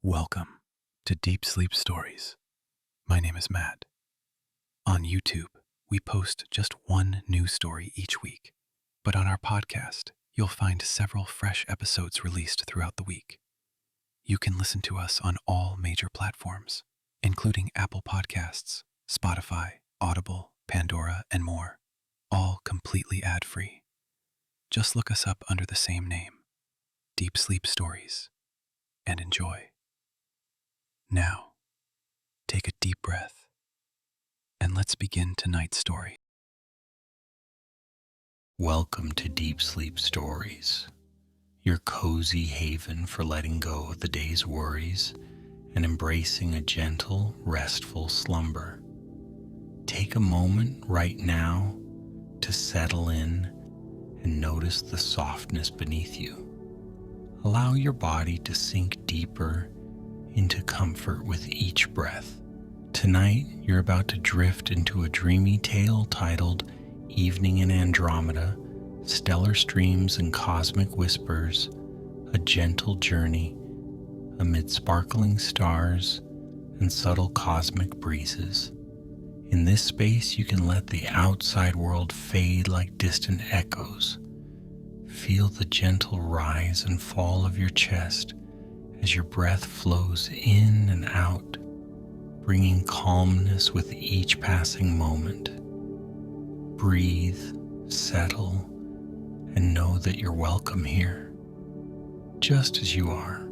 Welcome to Deep Sleep Stories. My name is Matt. On YouTube, we post just one new story each week, but on our podcast, you'll find several fresh episodes released throughout the week. You can listen to us on all major platforms, including Apple Podcasts, Spotify, Audible, Pandora, and more, all completely ad-free. Just look us up under the same name, Deep Sleep Stories, and enjoy. Now, take a deep breath, and let's begin tonight's story. Welcome to Deep Sleep Stories, your cozy haven for letting go of the day's worries and embracing a gentle, restful slumber. Take a moment right now to settle in and notice the softness beneath you. Allow your body to sink deeper into comfort with each breath. Tonight, you're about to drift into a dreamy tale titled Evening in Andromeda, Stellar Streams and Cosmic Whispers, a gentle journey amid sparkling stars and subtle cosmic breezes. In this space, you can let the outside world fade like distant echoes. Feel the gentle rise and fall of your chest as your breath flows in and out, bringing calmness with each passing moment. Breathe, settle, and know that you're welcome here, just as you are.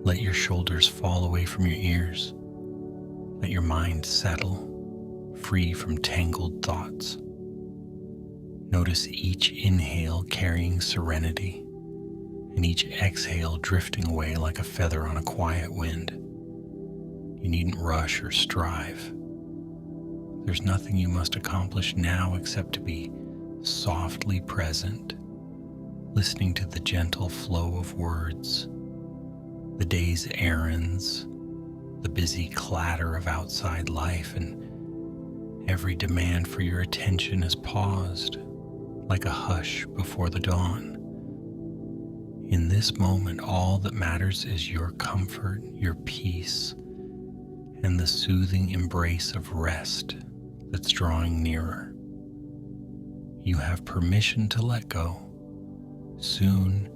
Let your shoulders fall away from your ears. Let your mind settle, free from tangled thoughts. Notice each inhale carrying serenity, and each exhale drifting away like a feather on a quiet wind. You needn't rush or strive. There's nothing you must accomplish now except to be softly present, listening to the gentle flow of words, the day's errands, the busy clatter of outside life, and every demand for your attention is paused like a hush before the dawn. In this moment, all that matters is your comfort, your peace, and the soothing embrace of rest that's drawing nearer. You have permission to let go. Soon,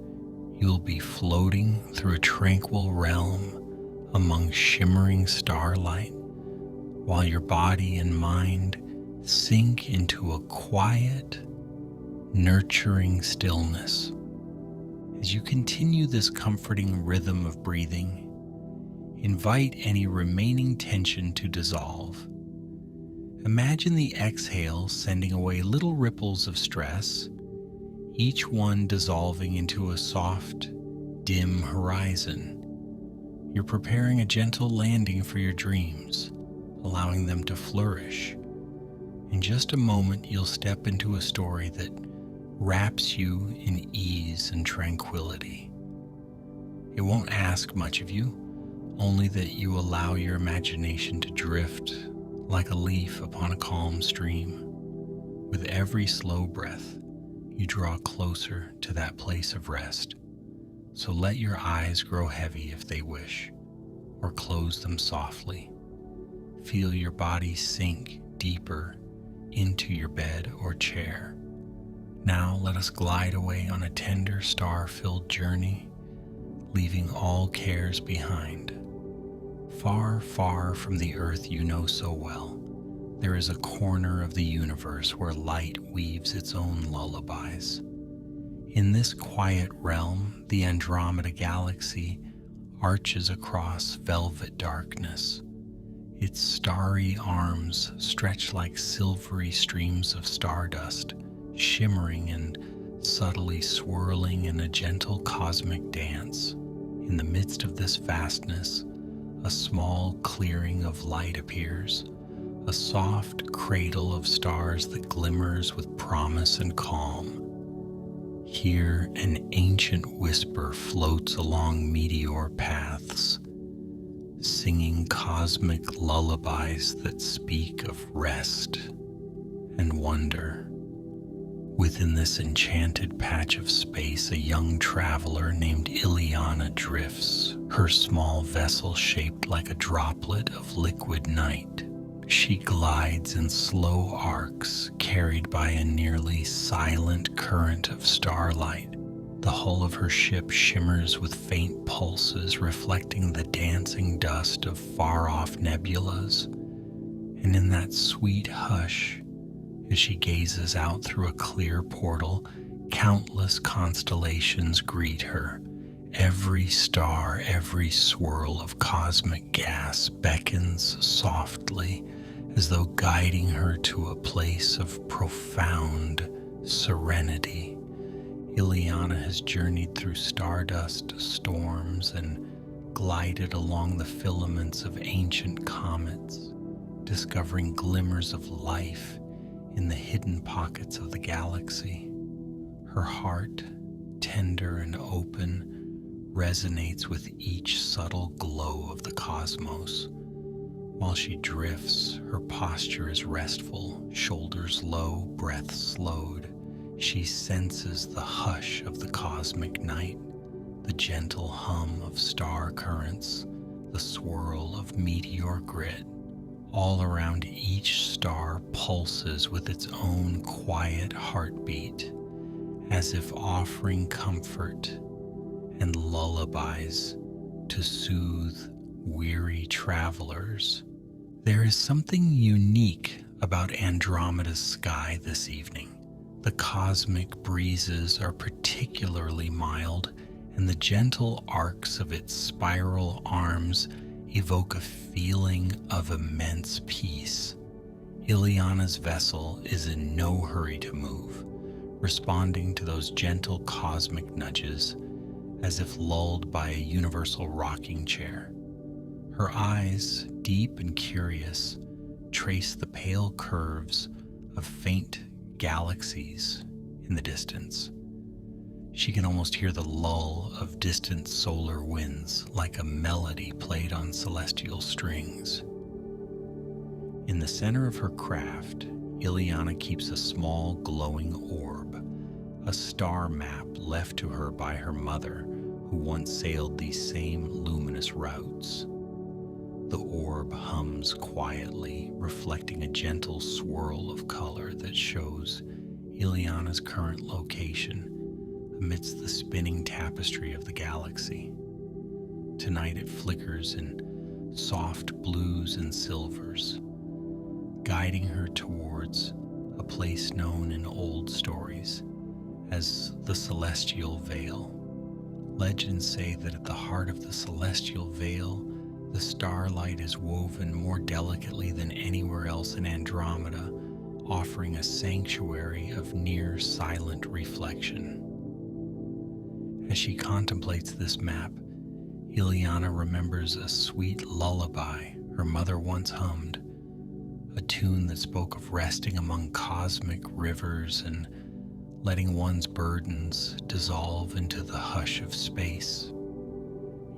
you'll be floating through a tranquil realm among shimmering starlight, while your body and mind sink into a quiet, nurturing stillness. As you continue this comforting rhythm of breathing, invite any remaining tension to dissolve. Imagine the exhale sending away little ripples of stress, each one dissolving into a soft, dim horizon. You're preparing a gentle landing for your dreams, allowing them to flourish. In just a moment, you'll step into a story that wraps you in ease and tranquility. It won't ask much of you, only that you allow your imagination to drift like a leaf upon a calm stream. With every slow breath, you draw closer to that place of rest. So let your eyes grow heavy if they wish, or close them softly. Feel your body sink deeper into your bed or chair. Now let us glide away on a tender star-filled journey, leaving all cares behind. Far, far from the earth you know so well, there is a corner of the universe where light weaves its own lullabies. In this quiet realm, the Andromeda Galaxy arches across velvet darkness. Its starry arms stretch like silvery streams of stardust, shimmering and subtly swirling in a gentle cosmic dance. In the midst of this vastness, a small clearing of light appears, a soft cradle of stars that glimmers with promise and calm. Here, an ancient whisper floats along meteor paths, singing cosmic lullabies that speak of rest and wonder. Within this enchanted patch of space, a young traveler named Iliana drifts, her small vessel shaped like a droplet of liquid night. She glides in slow arcs, carried by a nearly silent current of starlight. The hull of her ship shimmers with faint pulses, reflecting the dancing dust of far-off nebulas. And in that sweet hush, as she gazes out through a clear portal, countless constellations greet her. Every star, every swirl of cosmic gas beckons softly, as though guiding her to a place of profound serenity. Iliana has journeyed through stardust storms and glided along the filaments of ancient comets, discovering glimmers of life in the hidden pockets of the galaxy. Her heart, tender and open, resonates with each subtle glow of the cosmos. While she drifts, her posture is restful, shoulders low, breath slowed. She senses the hush of the cosmic night, the gentle hum of star currents, the swirl of meteor grit. All around each star pulses with its own quiet heartbeat, as if offering comfort and lullabies to soothe weary travelers. There is something unique about Andromeda's sky this evening. The cosmic breezes are particularly mild, and the gentle arcs of its spiral arms evoke a feeling of immense peace. Iliana's vessel is in no hurry to move, responding to those gentle cosmic nudges as if lulled by a universal rocking chair. Her eyes, deep and curious, trace the pale curves of faint galaxies in the distance. She can almost hear the lull of distant solar winds, like a melody played on celestial strings. In the center of her craft, Iliana keeps a small glowing orb, a star map left to her by her mother, who once sailed these same luminous routes. The orb hums quietly, reflecting a gentle swirl of color that shows Iliana's current location amidst the spinning tapestry of the galaxy. Tonight it flickers in soft blues and silvers, guiding her towards a place known in old stories as the Celestial Veil. Legends say that at the heart of the Celestial Veil, the starlight is woven more delicately than anywhere else in Andromeda, offering a sanctuary of near silent reflection. As she contemplates this map, Iliana remembers a sweet lullaby her mother once hummed, a tune that spoke of resting among cosmic rivers and letting one's burdens dissolve into the hush of space.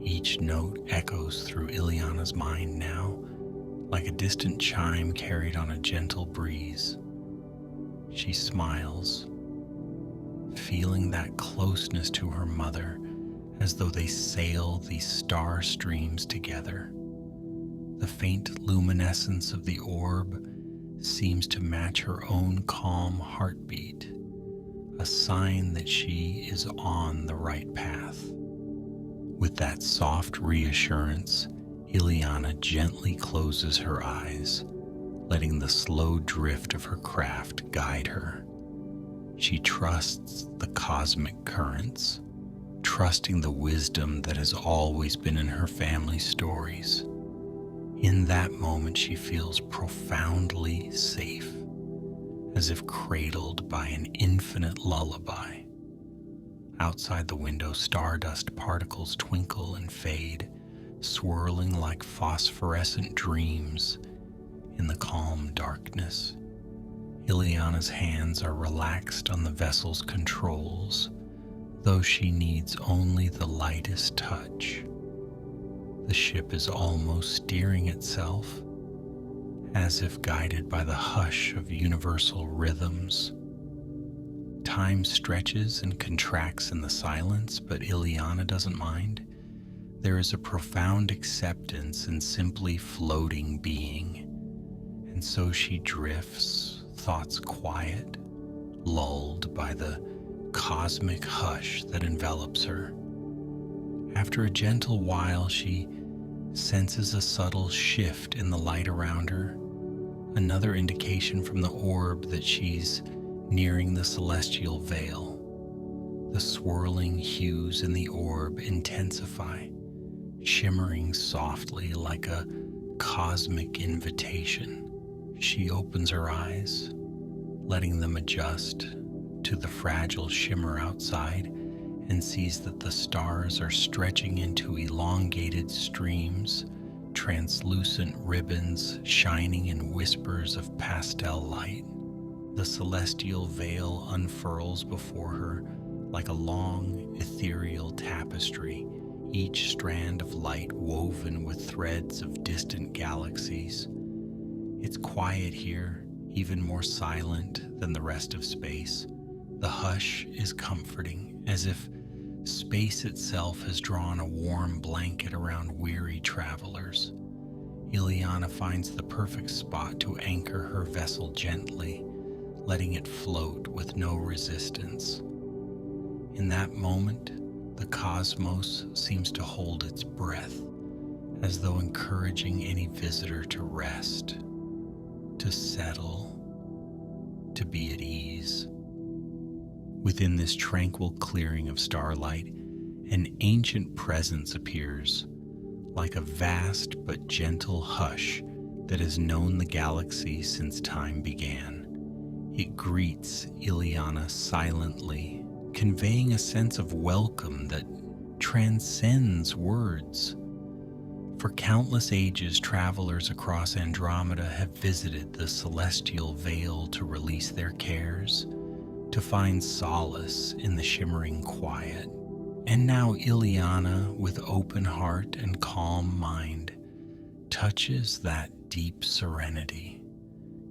Each note echoes through Iliana's mind now, like a distant chime carried on a gentle breeze. She smiles, feeling that closeness to her mother as though they sail these star streams together. The faint luminescence of the orb seems to match her own calm heartbeat, a sign that she is on the right path. With that soft reassurance, Iliana gently closes her eyes, letting the slow drift of her craft guide her. She trusts the cosmic currents, trusting the wisdom that has always been in her family's stories. In that moment, she feels profoundly safe, as if cradled by an infinite lullaby. Outside the window, stardust particles twinkle and fade, swirling like phosphorescent dreams in the calm darkness. Iliana's hands are relaxed on the vessel's controls, though she needs only the lightest touch. The ship is almost steering itself, as if guided by the hush of universal rhythms. Time stretches and contracts in the silence, but Iliana doesn't mind. There is a profound acceptance in simply floating being, and so she drifts, thoughts quiet, lulled by the cosmic hush that envelops her. After a gentle while, she senses a subtle shift in the light around her, another indication from the orb that she's nearing the celestial veil. The swirling hues in the orb intensify, shimmering softly like a cosmic invitation. She opens her eyes, letting them adjust to the fragile shimmer outside, and sees that the stars are stretching into elongated streams, translucent ribbons shining in whispers of pastel light. The celestial veil unfurls before her like a long, ethereal tapestry, each strand of light woven with threads of distant galaxies. It's quiet here, even more silent than the rest of space. The hush is comforting, as if space itself has drawn a warm blanket around weary travelers. Iliana finds the perfect spot to anchor her vessel gently, letting it float with no resistance. In that moment, the cosmos seems to hold its breath, as though encouraging any visitor to rest, to settle, to be at ease. Within this tranquil clearing of starlight, an ancient presence appears, like a vast but gentle hush that has known the galaxy since time began. It greets Iliana silently, conveying a sense of welcome that transcends words. For countless ages, travelers across Andromeda have visited the celestial veil to release their cares, to find solace in the shimmering quiet. And now Iliana, with open heart and calm mind, touches that deep serenity.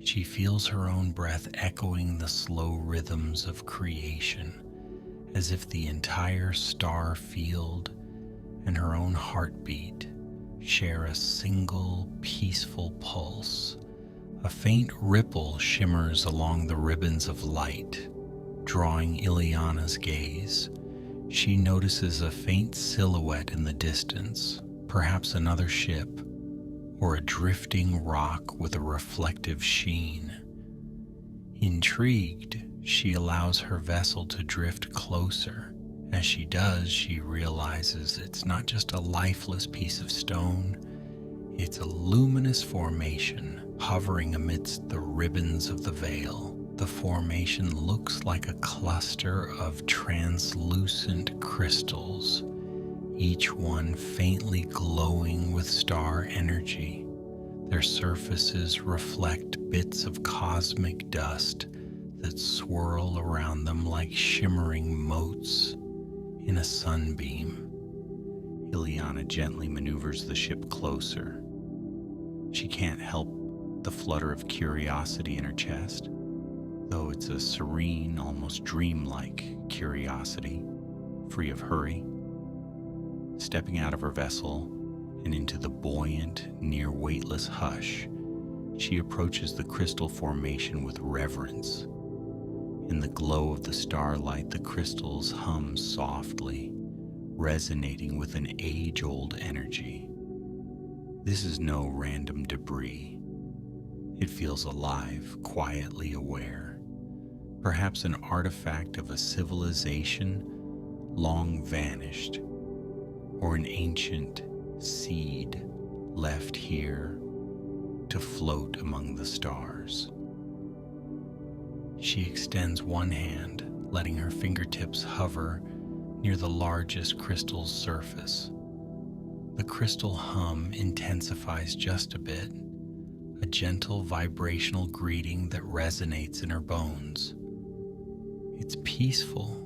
She feels her own breath echoing the slow rhythms of creation, as if the entire star field and her own heartbeat share a single peaceful pulse. A faint ripple shimmers along the ribbons of light, drawing Iliana's gaze. She notices a faint silhouette in the distance, perhaps another ship, or a drifting rock with a reflective sheen. Intrigued, she allows her vessel to drift closer. As she does, she realizes it's not just a lifeless piece of stone, it's a luminous formation hovering amidst the ribbons of the veil. The formation looks like a cluster of translucent crystals, each one faintly glowing with star energy. Their surfaces reflect bits of cosmic dust that swirl around them like shimmering motes in a sunbeam. Iliana gently maneuvers the ship closer. She can't help the flutter of curiosity in her chest, though it's a serene, almost dreamlike curiosity, free of hurry. Stepping out of her vessel and into the buoyant, near weightless hush, she approaches the crystal formation with reverence. In the glow of the starlight, the crystals hum softly, resonating with an age-old energy. This is no random debris. It feels alive, quietly aware, perhaps an artifact of a civilization long vanished, or an ancient seed left here to float among the stars. She extends one hand, letting her fingertips hover near the largest crystal's surface. The crystal hum intensifies just a bit, a gentle vibrational greeting that resonates in her bones. It's peaceful,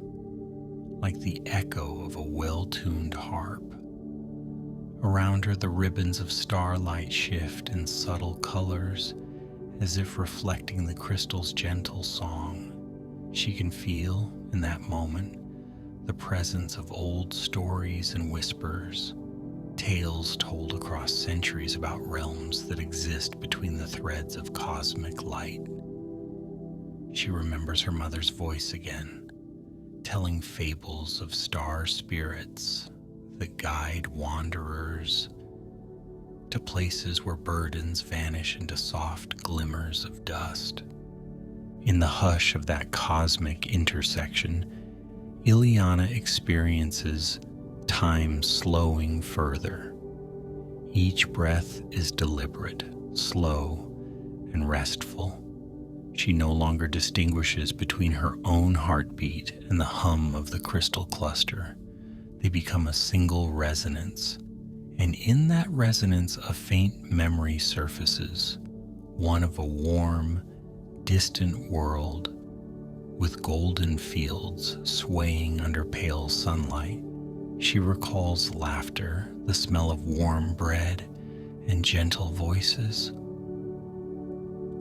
like the echo of a well-tuned harp. Around her, the ribbons of starlight shift in subtle colors, as if reflecting the crystal's gentle song. She can feel, in that moment, the presence of old stories and whispers, tales told across centuries about realms that exist between the threads of cosmic light. She remembers her mother's voice again, telling fables of star spirits that guide wanderers to places where burdens vanish into soft glimmers of dust. In the hush of that cosmic intersection, Iliana experiences time slowing further. Each breath is deliberate, slow, and restful. She no longer distinguishes between her own heartbeat and the hum of the crystal cluster. They become a single resonance, and in that resonance a faint memory surfaces, one of a warm, distant world with golden fields swaying under pale sunlight. She recalls laughter, the smell of warm bread, and gentle voices.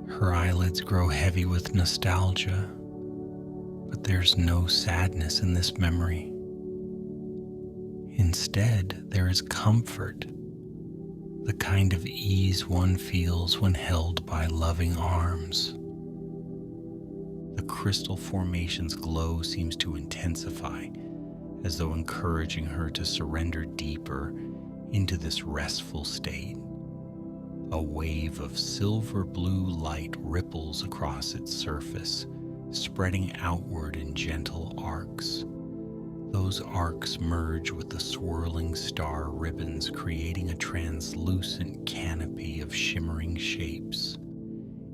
Her eyelids grow heavy with nostalgia, but there's no sadness in this memory. Instead, there is comfort, the kind of ease one feels when held by loving arms. The crystal formation's glow seems to intensify, as though encouraging her to surrender deeper into this restful state. A wave of silver blue light ripples across its surface, spreading outward in gentle arcs. Those arcs merge with the swirling star ribbons, creating a translucent canopy of shimmering shapes.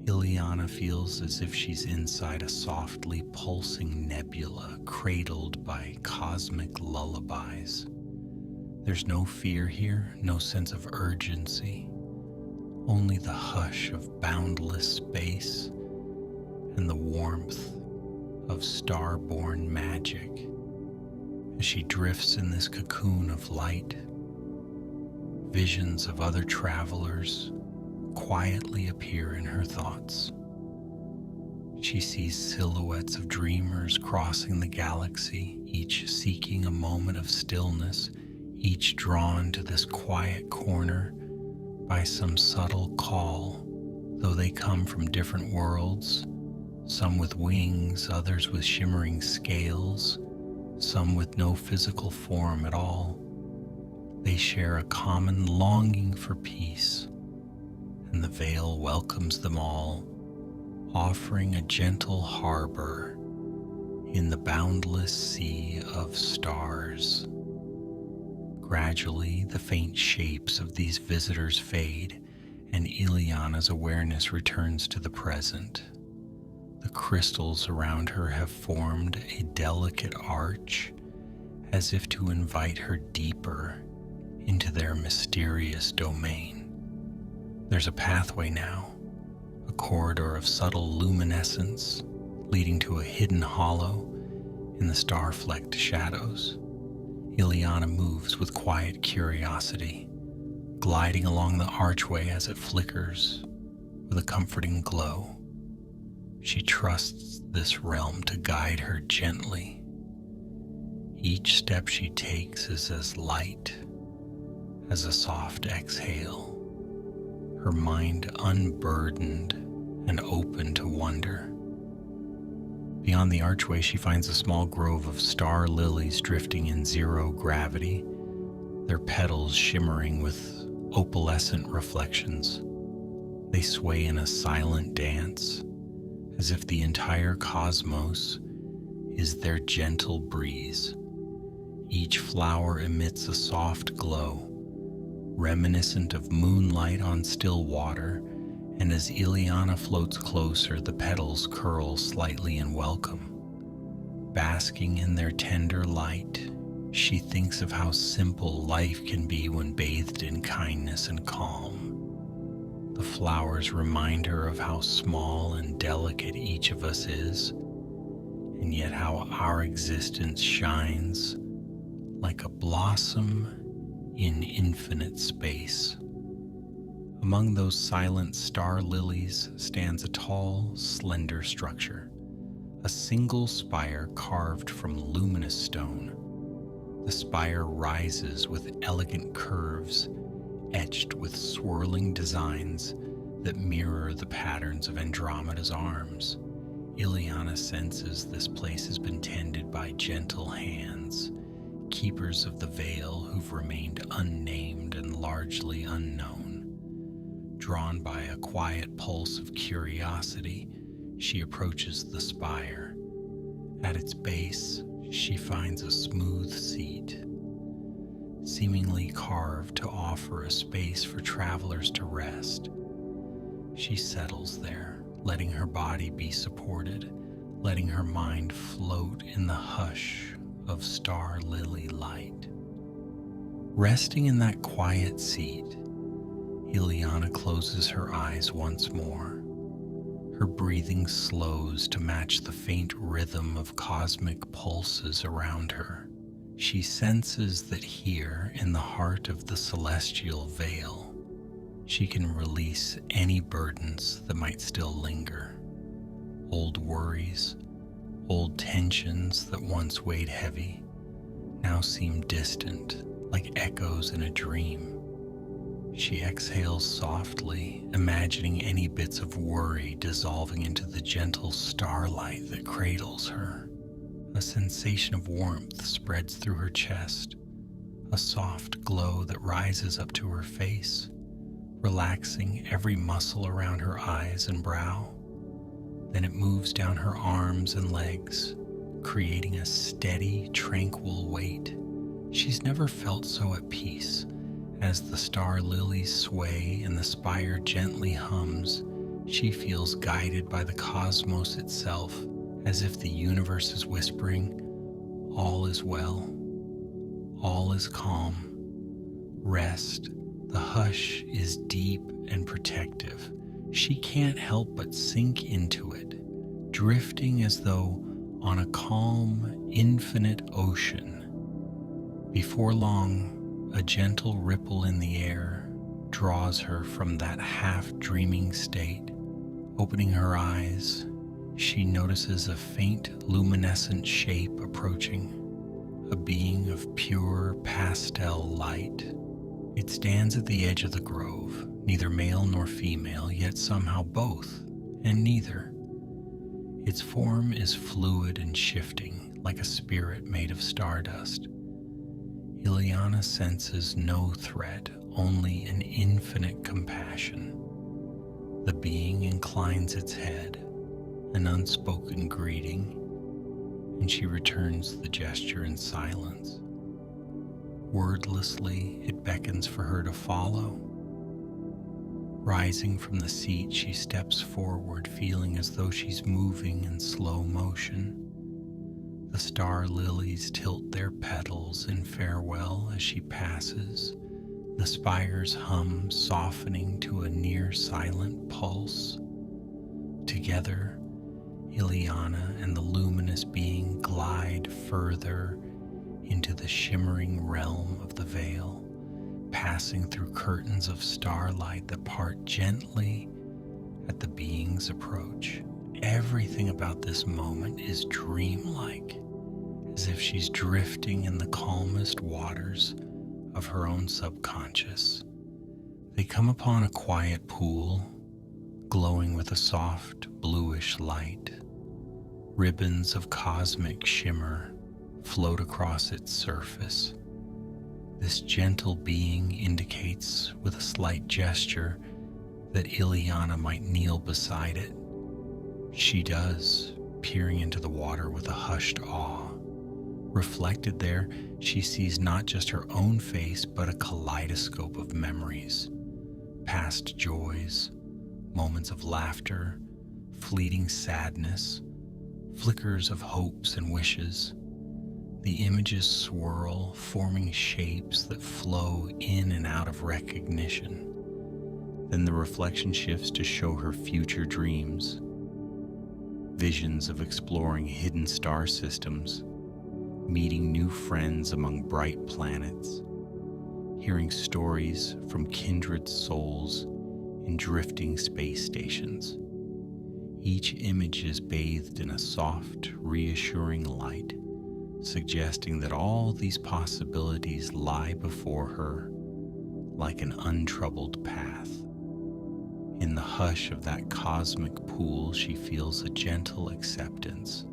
Iliana feels as if she's inside a softly pulsing nebula cradled by cosmic lullabies. There's no fear here, no sense of urgency, only the hush of boundless space and the warmth of star-born magic. As she drifts in this cocoon of light, visions of other travelers quietly appear in her thoughts. She sees silhouettes of dreamers crossing the galaxy, each seeking a moment of stillness, each drawn to this quiet corner by some subtle call. Though they come from different worlds, some with wings, others with shimmering scales, some with no physical form at all, they share a common longing for peace, and the veil welcomes them all, offering a gentle harbor in the boundless sea of stars. Gradually, the faint shapes of these visitors fade, and Iliana's awareness returns to the present. The crystals around her have formed a delicate arch, as if to invite her deeper into their mysterious domain. There's a pathway now, a corridor of subtle luminescence leading to a hidden hollow in the star-flecked shadows. Iliana moves with quiet curiosity, gliding along the archway as it flickers with a comforting glow. She trusts this realm to guide her gently. Each step she takes is as light as a soft exhale, her mind unburdened and open to wonder. Beyond the archway, she finds a small grove of star lilies drifting in zero gravity, their petals shimmering with opalescent reflections. They sway in a silent dance, as if the entire cosmos is their gentle breeze. Each flower emits a soft glow, reminiscent of moonlight on still water, and as Iliana floats closer, the petals curl slightly in welcome. Basking in their tender light, she thinks of how simple life can be when bathed in kindness and calm. The flowers remind her of how small and delicate each of us is, and yet how our existence shines like a blossom in infinite space. Among those silent star lilies stands a tall, slender structure, a single spire carved from luminous stone. The spire rises with elegant curves, etched with swirling designs that mirror the patterns of Andromeda's arms. Iliana senses this place has been tended by gentle hands, keepers of the veil who've remained unnamed and largely unknown. Drawn by a quiet pulse of curiosity, she approaches the spire. At its base, she finds a smooth seat, seemingly carved to offer a space for travelers to rest. She settles there, letting her body be supported, letting her mind float in the hush of star lily light. Resting in that quiet seat, Iliana closes her eyes once more. Her breathing slows to match the faint rhythm of cosmic pulses around her. She senses that here, in the heart of the celestial veil, she can release any burdens that might still linger. Old worries, old tensions that once weighed heavy, now seem distant, like echoes in a dream. She exhales softly, imagining any bits of worry dissolving into the gentle starlight that cradles her. A sensation of warmth spreads through her chest, a soft glow that rises up to her face, relaxing every muscle around her eyes and brow. Then it moves down her arms and legs, creating a steady, tranquil weight. She's never felt so at peace. As the star lilies sway and the spire gently hums, she feels guided by the cosmos itself, as if the universe is whispering, "All is well, all is calm, rest." The hush is deep and protective. She can't help but sink into it, drifting as though on a calm, infinite ocean. Before long, a gentle ripple in the air draws her from that half-dreaming state. Opening her eyes, she notices a faint luminescent shape approaching, a being of pure pastel light. It stands at the edge of the grove, neither male nor female, yet somehow both, and neither. Its form is fluid and shifting, like a spirit made of stardust. Iliana senses no threat, only an infinite compassion. The being inclines its head, an unspoken greeting, and she returns the gesture in silence. Wordlessly, it beckons for her to follow. Rising from the seat, she steps forward, feeling as though she's moving in slow motion. The star lilies tilt their petals in farewell as she passes, the spires hum softening to a near-silent pulse. Together, Iliana and the luminous being glide further into the shimmering realm of the veil, passing through curtains of starlight that part gently at the being's approach. Everything about this moment is dreamlike, as if she's drifting in the calmest waters of her own subconscious. They come upon a quiet pool, glowing with a soft bluish light. Ribbons of cosmic shimmer float across its surface. This gentle being indicates with a slight gesture that Iliana might kneel beside it. She does, peering into the water with a hushed awe. Reflected there, she sees not just her own face, but a kaleidoscope of memories. Past joys, moments of laughter, fleeting sadness, flickers of hopes and wishes. The images swirl, forming shapes that flow in and out of recognition. Then the reflection shifts to show her future dreams. Visions of exploring hidden star systems, meeting new friends among bright planets, hearing stories from kindred souls in drifting space stations. Each image is bathed in a soft, reassuring light, suggesting that all these possibilities lie before her like an untroubled path. In the hush of that cosmic pool, she feels a gentle acceptance,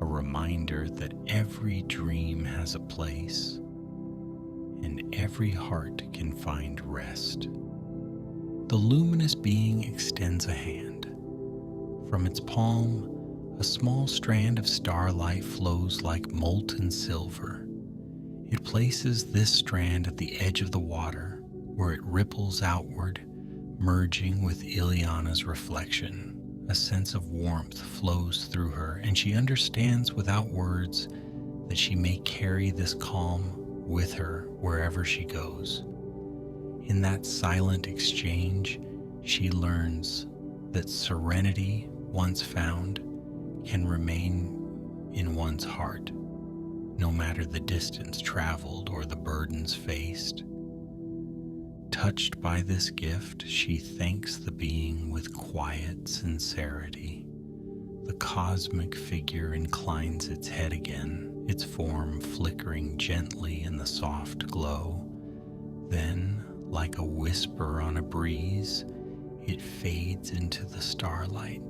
a reminder that every dream has a place and every heart can find rest. The luminous being extends a hand. From its palm, a small strand of starlight flows like molten silver. It places this strand at the edge of the water, where it ripples outward, merging with Iliana's reflection. A sense of warmth flows through her, and she understands without words that she may carry this calm with her wherever she goes. In that silent exchange, she learns that serenity, once found, can remain in one's heart, no matter the distance traveled or the burdens faced. Touched by this gift, she thanks the being with quiet sincerity. The cosmic figure inclines its head again, its form flickering gently in the soft glow. Then, like a whisper on a breeze, it fades into the starlight,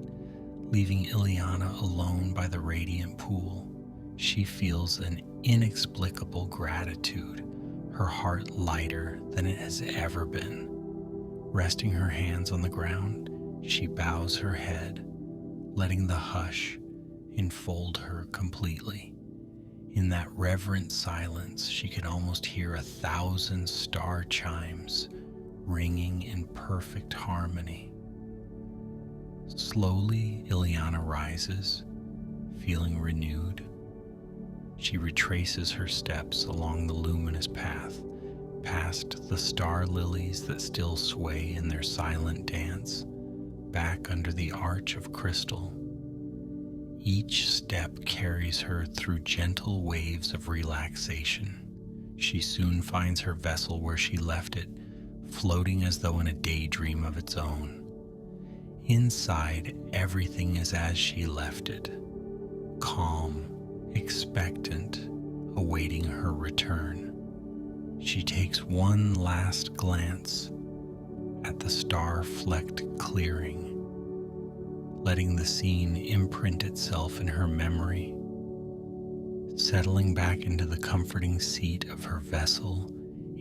leaving Iliana alone by the radiant pool. She feels an inexplicable gratitude, her heart lighter than it has ever been. Resting her hands on the ground, she bows her head, letting the hush enfold her completely. In that reverent silence, she can almost hear 1,000 star chimes ringing in perfect harmony. Slowly, Iliana rises, feeling renewed. She retraces her steps along the luminous path, past the star lilies that still sway in their silent dance, back under the arch of crystal. Each step carries her through gentle waves of relaxation. She soon finds her vessel where she left it, floating as though in a daydream of its own. Inside, everything is as she left it, calm, expectant, awaiting her return. She takes one last glance at the star-flecked clearing, letting the scene imprint itself in her memory. Settling back into the comforting seat of her vessel,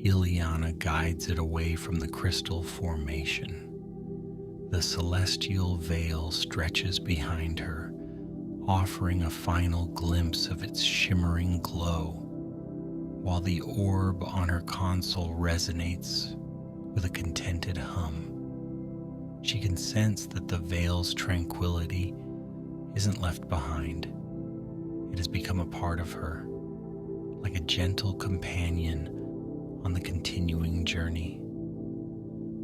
Iliana guides it away from the crystal formation. The celestial veil stretches behind her, offering a final glimpse of its shimmering glow, while the orb on her console resonates with a contented hum. She can sense that the veil's tranquility isn't left behind. It has become a part of her, like a gentle companion on the continuing journey.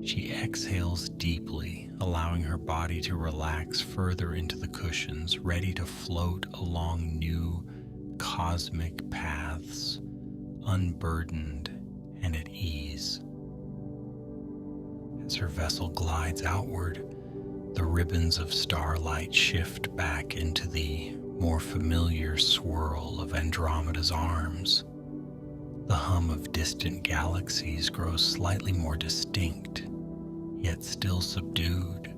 She exhales deeply, allowing her body to relax further into the cushions, ready to float along new cosmic paths, unburdened and at ease. As her vessel glides outward, the ribbons of starlight shift back into the more familiar swirl of Andromeda's arms. The hum of distant galaxies grows slightly more distinct, yet still subdued.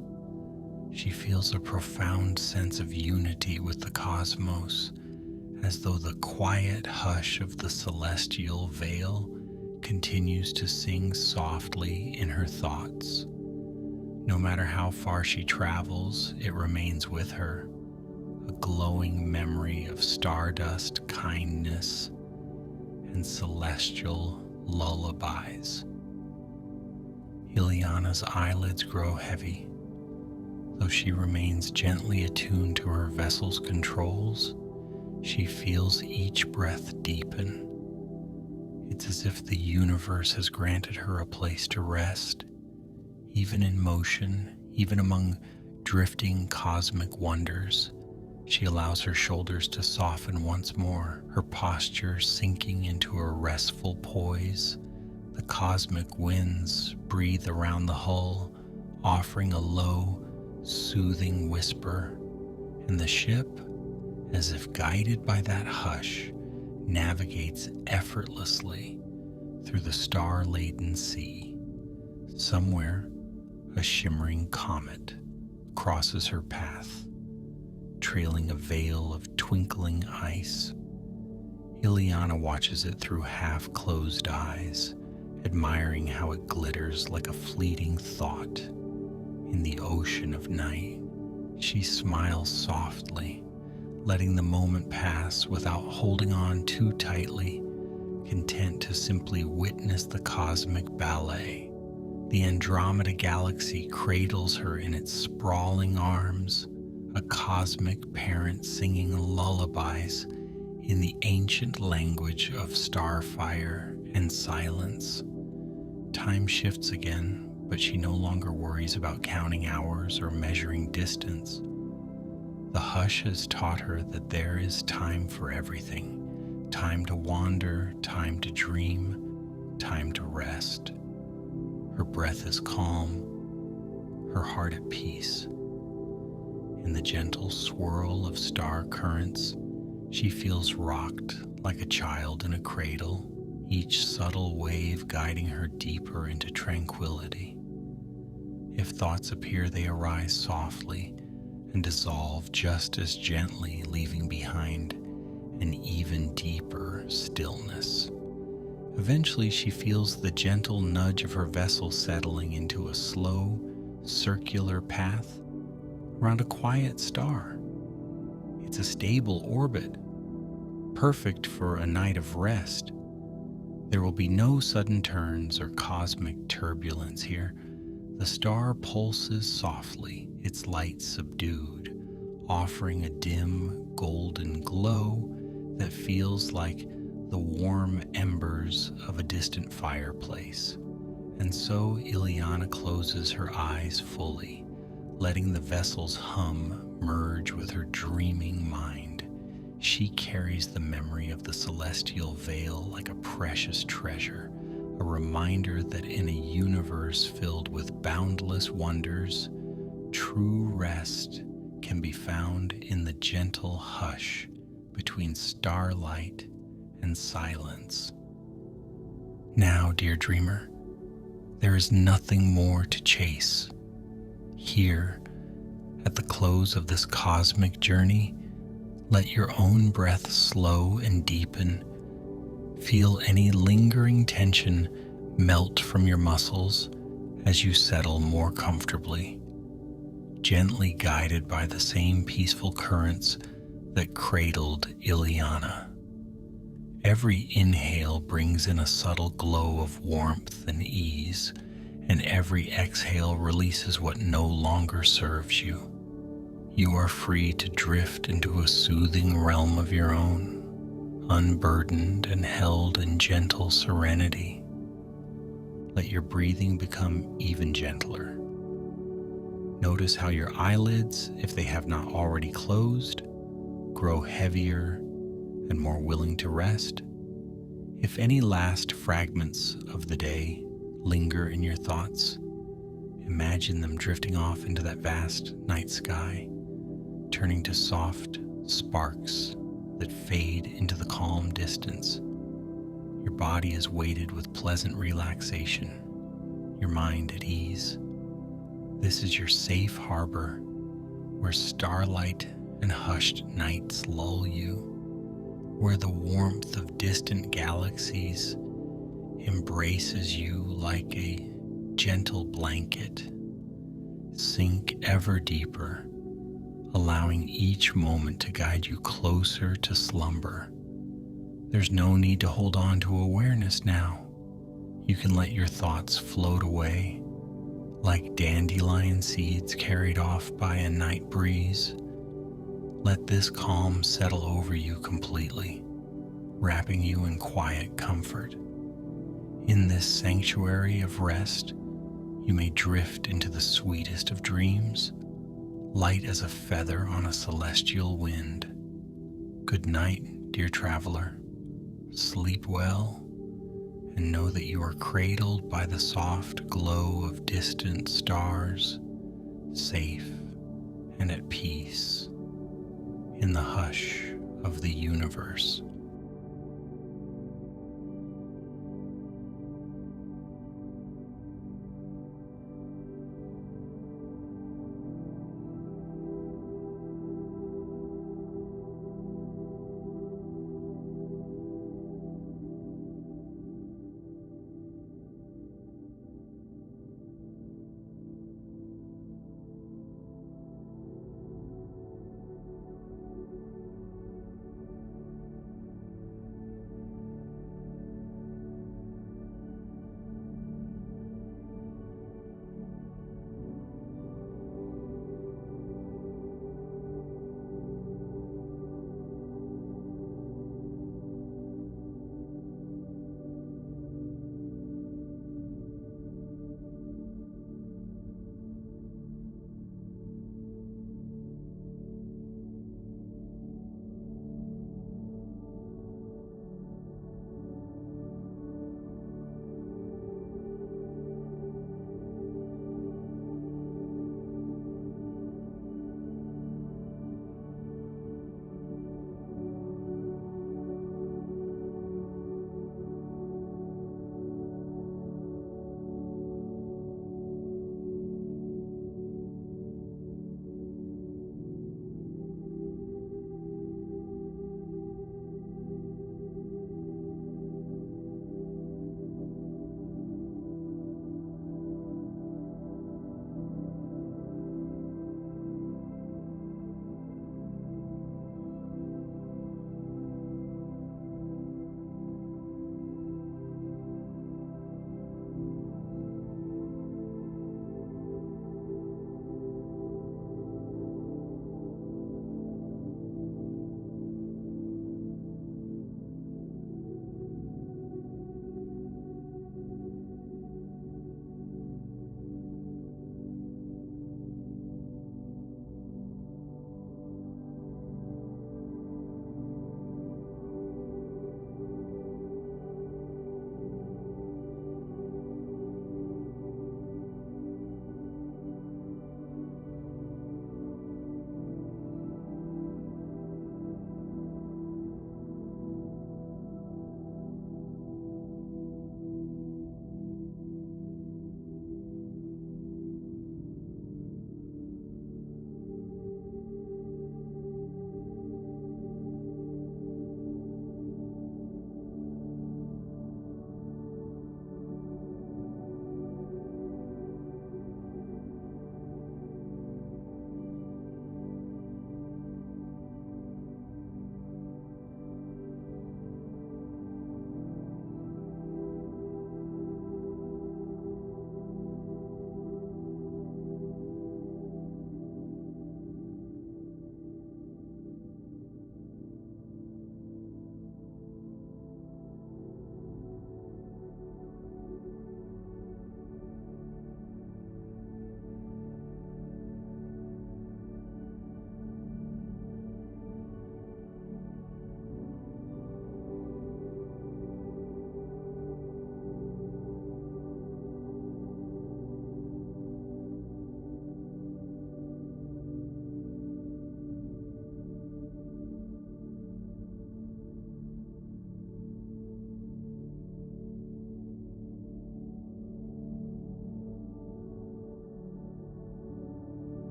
She feels a profound sense of unity with the cosmos, as though the quiet hush of the celestial veil continues to sing softly in her thoughts. No matter how far she travels, it remains with her, a glowing memory of stardust kindness and celestial lullabies. Iliana's eyelids grow heavy. Though she remains gently attuned to her vessel's controls, she feels each breath deepen. It's as if the universe has granted her a place to rest, even in motion, even among drifting cosmic wonders. She allows her shoulders to soften once more, her posture sinking into a restful poise. The cosmic winds breathe around the hull, offering a low, soothing whisper, and the ship, as if guided by that hush, navigates effortlessly through the star-laden sea. Somewhere, a shimmering comet crosses her path, trailing a veil of twinkling ice. Iliana watches it through half-closed eyes, admiring how it glitters like a fleeting thought in the ocean of night. She smiles softly, letting the moment pass without holding on too tightly, content to simply witness the cosmic ballet. The Andromeda Galaxy cradles her in its sprawling arms, a cosmic parent singing lullabies in the ancient language of starfire and silence. Time shifts again, but she no longer worries about counting hours or measuring distance. The hush has taught her that there is time for everything. Time to wander, time to dream, time to rest. Her breath is calm, her heart at peace. In the gentle swirl of star currents, she feels rocked like a child in a cradle, each subtle wave guiding her deeper into tranquility. If thoughts appear, they arise softly and dissolve just as gently, leaving behind an even deeper stillness. Eventually, she feels the gentle nudge of her vessel settling into a slow, circular path around a quiet star. It's a stable orbit, perfect for a night of rest. There will be no sudden turns or cosmic turbulence here. The star pulses softly, its light subdued, offering a dim, golden glow that feels like the warm embers of a distant fireplace. And so Iliana closes her eyes fully, letting the vessel's hum merge with her dreaming mind. She carries the memory of the celestial veil like a precious treasure, a reminder that in a universe filled with boundless wonders, true rest can be found in the gentle hush between starlight and silence. Now, dear dreamer, there is nothing more to chase. Here, at the close of this cosmic journey, let your own breath slow and deepen. Feel any lingering tension melt from your muscles as you settle more comfortably, gently guided by the same peaceful currents that cradled Iliana. Every inhale brings in a subtle glow of warmth and ease, and every exhale releases what no longer serves you. You are free to drift into a soothing realm of your own, unburdened and held in gentle serenity. Let your breathing become even gentler. Notice how your eyelids, if they have not already closed, grow heavier and more willing to rest. If any last fragments of the day linger in your thoughts, imagine them drifting off into that vast night sky, turning to soft sparks that fade into the calm distance. Your body is weighted with pleasant relaxation, your mind at ease. This is your safe harbor where starlight and hushed nights lull you, where the warmth of distant galaxies embraces you like a gentle blanket. Sink ever deeper, allowing each moment to guide you closer to slumber. There's no need to hold on to awareness now. You can let your thoughts float away like dandelion seeds carried off by a night breeze. Let this calm settle over you completely, wrapping you in quiet comfort. In this sanctuary of rest, you may drift into the sweetest of dreams, light as a feather on a celestial wind. Good night, dear traveler. Sleep well, and know that you are cradled by the soft glow of distant stars, safe and at peace in the hush of the universe.